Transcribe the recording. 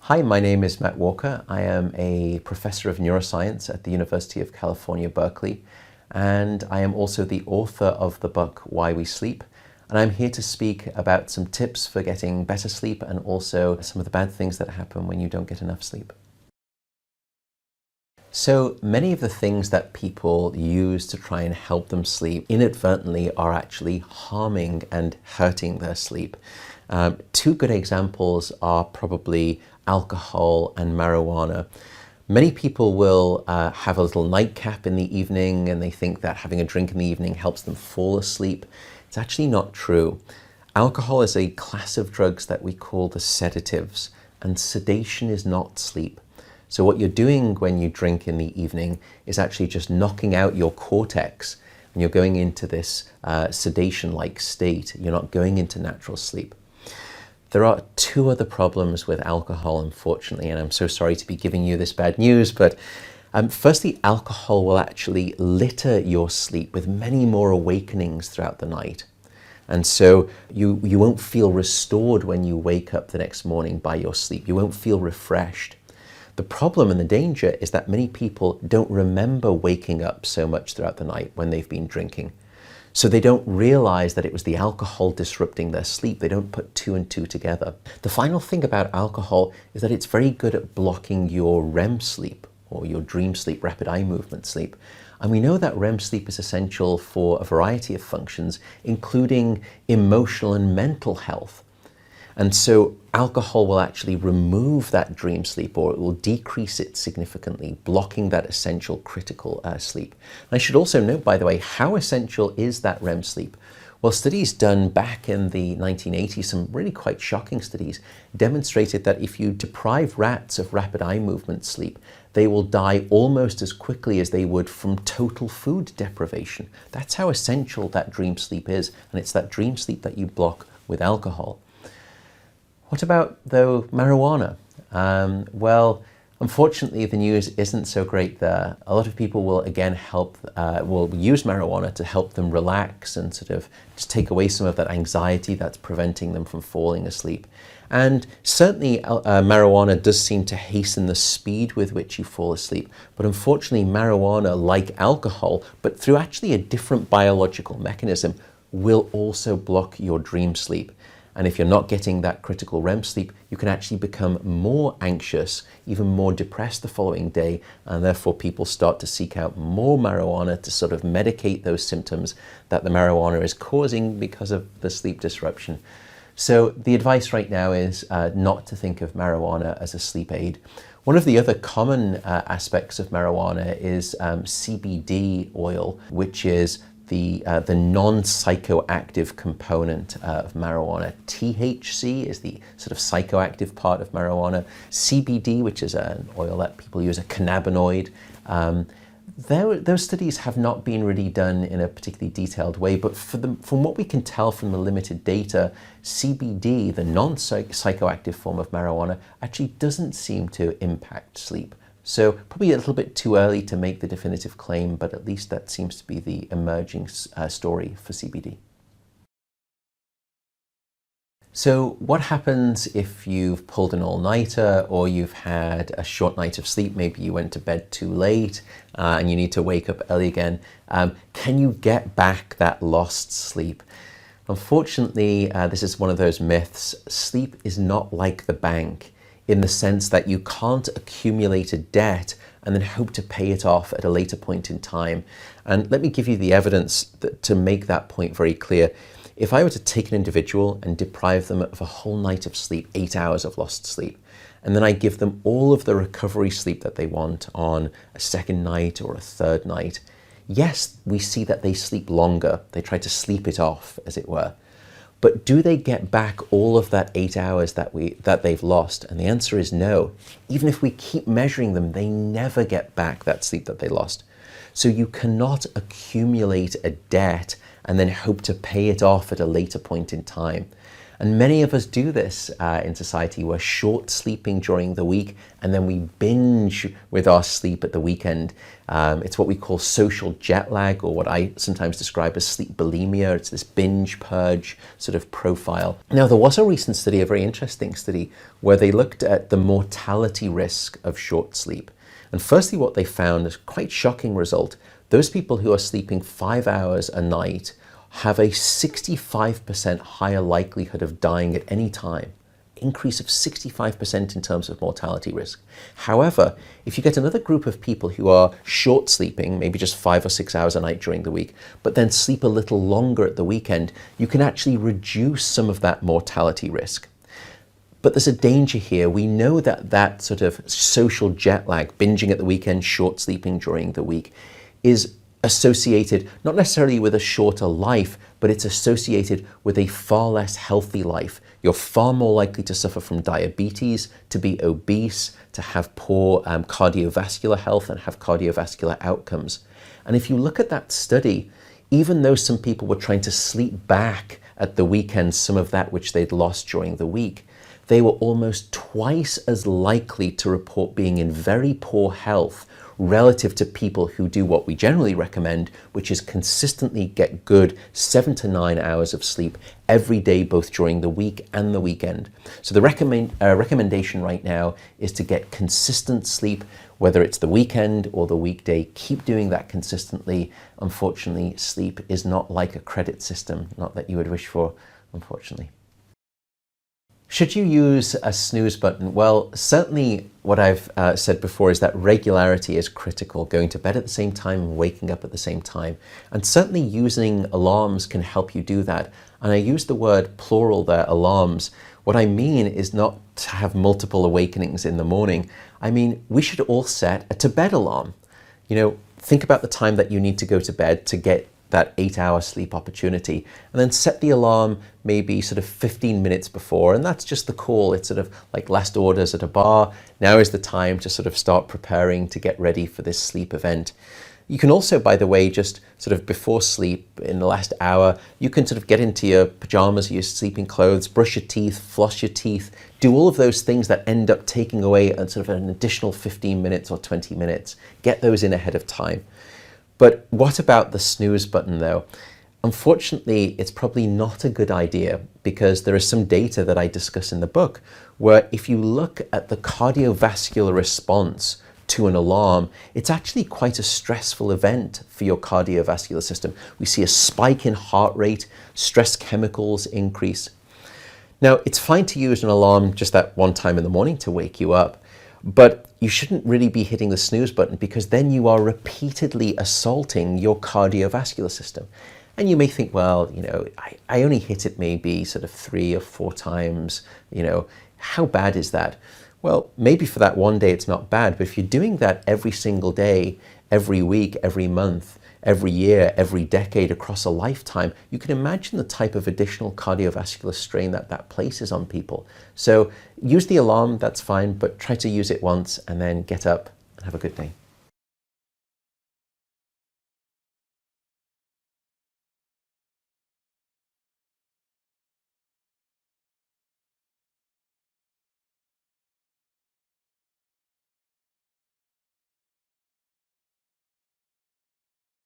Hi, my name is Matt Walker. I am a professor of neuroscience at the University of California, Berkeley, and I am also the author of the book Why We Sleep. And I'm here to speak about some tips for getting better sleep and also some of the bad things that happen when you don't get enough sleep. So many of the things that people use to try and help them sleep inadvertently are actually harming and hurting their sleep. Two good examples are probably alcohol and marijuana. Many people will have a little nightcap in the evening and they think that having a drink in the evening helps them fall asleep. It's actually not true. Alcohol is a class of drugs that we call the sedatives, and sedation is not sleep. So what you're doing when you drink in the evening is actually just knocking out your cortex, and you're going into this sedation-like state. You're not going into natural sleep. There are two other problems with alcohol, unfortunately, and I'm so sorry to be giving you this bad news, but firstly, alcohol will actually litter your sleep with many more awakenings throughout the night. And so you won't feel restored when you wake up the next morning by your sleep. You won't feel refreshed. The problem and the danger is that many people don't remember waking up so much throughout the night when they've been drinking. So they don't realize that it was the alcohol disrupting their sleep. They don't put two and two together. The final thing about alcohol is that it's very good at blocking your REM sleep, or your dream sleep, rapid eye movement sleep. And we know that REM sleep is essential for a variety of functions, including emotional and mental health. And so alcohol will actually remove that dream sleep, or it will decrease it significantly, blocking that essential critical sleep. And I should also note, by the way, how essential is that REM sleep? Well, studies done back in the 1980s, some really quite shocking studies, demonstrated that if you deprive rats of rapid eye movement sleep, they will die almost as quickly as they would from total food deprivation. That's how essential that dream sleep is, and it's that dream sleep that you block with alcohol. What about, though, marijuana? Well, unfortunately, the news isn't so great there. A lot of people will again will use marijuana to help them relax and sort of just take away some of that anxiety that's preventing them from falling asleep. And certainly marijuana does seem to hasten the speed with which you fall asleep. But unfortunately, marijuana, like alcohol, but through actually a different biological mechanism, will also block your dream sleep. And if you're not getting that critical REM sleep, you can actually become more anxious, even more depressed the following day, and therefore people start to seek out more marijuana to sort of medicate those symptoms that the marijuana is causing because of the sleep disruption. So the advice right now is not to think of marijuana as a sleep aid. One of the other common aspects of marijuana is CBD oil, which is the non-psychoactive component of marijuana. THC is the sort of psychoactive part of marijuana. CBD, which is an oil that people use, a cannabinoid. Those studies have not been really done in a particularly detailed way, but from what we can tell from the limited data, CBD, the non-psychoactive form of marijuana, actually doesn't seem to impact sleep. So probably a little bit too early to make the definitive claim, but at least that seems to be the emerging story for CBD. So what happens if you've pulled an all-nighter or you've had a short night of sleep? Maybe you went to bed too late and you need to wake up early again. Can you get back that lost sleep? Unfortunately, this is one of those myths. Sleep is not like the bank, in the sense that you can't accumulate a debt and then hope to pay it off at a later point in time. And let me give you the evidence to make that point very clear. If I were to take an individual and deprive them of a whole night of sleep, 8 hours of lost sleep, and then I give them all of the recovery sleep that they want on a second night or a third night, yes, we see that they sleep longer. They try to sleep it off, as it were. But do they get back all of that 8 hours that they've lost? And the answer is no. Even if we keep measuring them, they never get back that sleep that they lost. So you cannot accumulate a debt and then hope to pay it off at a later point in time. And many of us do this in society. We're short sleeping during the week, and then we binge with our sleep at the weekend. It's what we call social jet lag, or what I sometimes describe as sleep bulimia. It's this binge purge sort of profile. Now, there was a recent study, a very interesting study, where they looked at the mortality risk of short sleep. And firstly, what they found is a quite shocking result. Those people who are sleeping 5 hours a night have a 65% higher likelihood of dying at any time. Increase of 65% in terms of mortality risk. However, if you get another group of people who are short sleeping, maybe just 5 or 6 hours a night during the week, but then sleep a little longer at the weekend, you can actually reduce some of that mortality risk. But there's a danger here. We know that that sort of social jet lag, binging at the weekend, short sleeping during the week, is associated not necessarily with a shorter life, but it's associated with a far less healthy life. You're far more likely to suffer from diabetes, to be obese, to have poor cardiovascular health and have cardiovascular outcomes. And if you look at that study, even though some people were trying to sleep back at the weekend some of that which they'd lost during the week, they were almost twice as likely to report being in very poor health relative to people who do what we generally recommend, which is consistently get good 7 to 9 hours of sleep every day, both during the week and the weekend. So the recommendation right now is to get consistent sleep, whether it's the weekend or the weekday. Keep doing that consistently. Unfortunately, sleep is not like a credit system, not that you would wish for, unfortunately. Should you use a snooze button? Well, certainly what I've said before is that regularity is critical, going to bed at the same time and waking up at the same time. And certainly using alarms can help you do that. And I use the word plural there, alarms. What I mean is not to have multiple awakenings in the morning. I mean, we should all set a to-bed alarm. You know, think about the time that you need to go to bed to get that 8-hour sleep opportunity, and then set the alarm maybe sort of 15 minutes before, and that's just the call. It's sort of like last orders at a bar. Now is the time to sort of start preparing to get ready for this sleep event. You can also, by the way, just sort of before sleep, in the last hour, you can sort of get into your pajamas, your sleeping clothes, brush your teeth, floss your teeth, do all of those things that end up taking away a sort of an additional 15 minutes or 20 minutes. Get those in ahead of time. But what about the snooze button though? Unfortunately, it's probably not a good idea, because there is some data that I discuss in the book where if you look at the cardiovascular response to an alarm, it's actually quite a stressful event for your cardiovascular system. We see a spike in heart rate, stress chemicals increase. Now, it's fine to use an alarm just that one time in the morning to wake you up, but you shouldn't really be hitting the snooze button, because then you are repeatedly assaulting your cardiovascular system. And you may think, well, you know, I only hit it maybe sort of 3 or 4 times, you know, how bad is that? Well, maybe for that one day it's not bad, but if you're doing that every single day, every week, every month, every year, every decade, across a lifetime, you can imagine the type of additional cardiovascular strain that that places on people. So use the alarm, that's fine, but try to use it once and then get up and have a good day.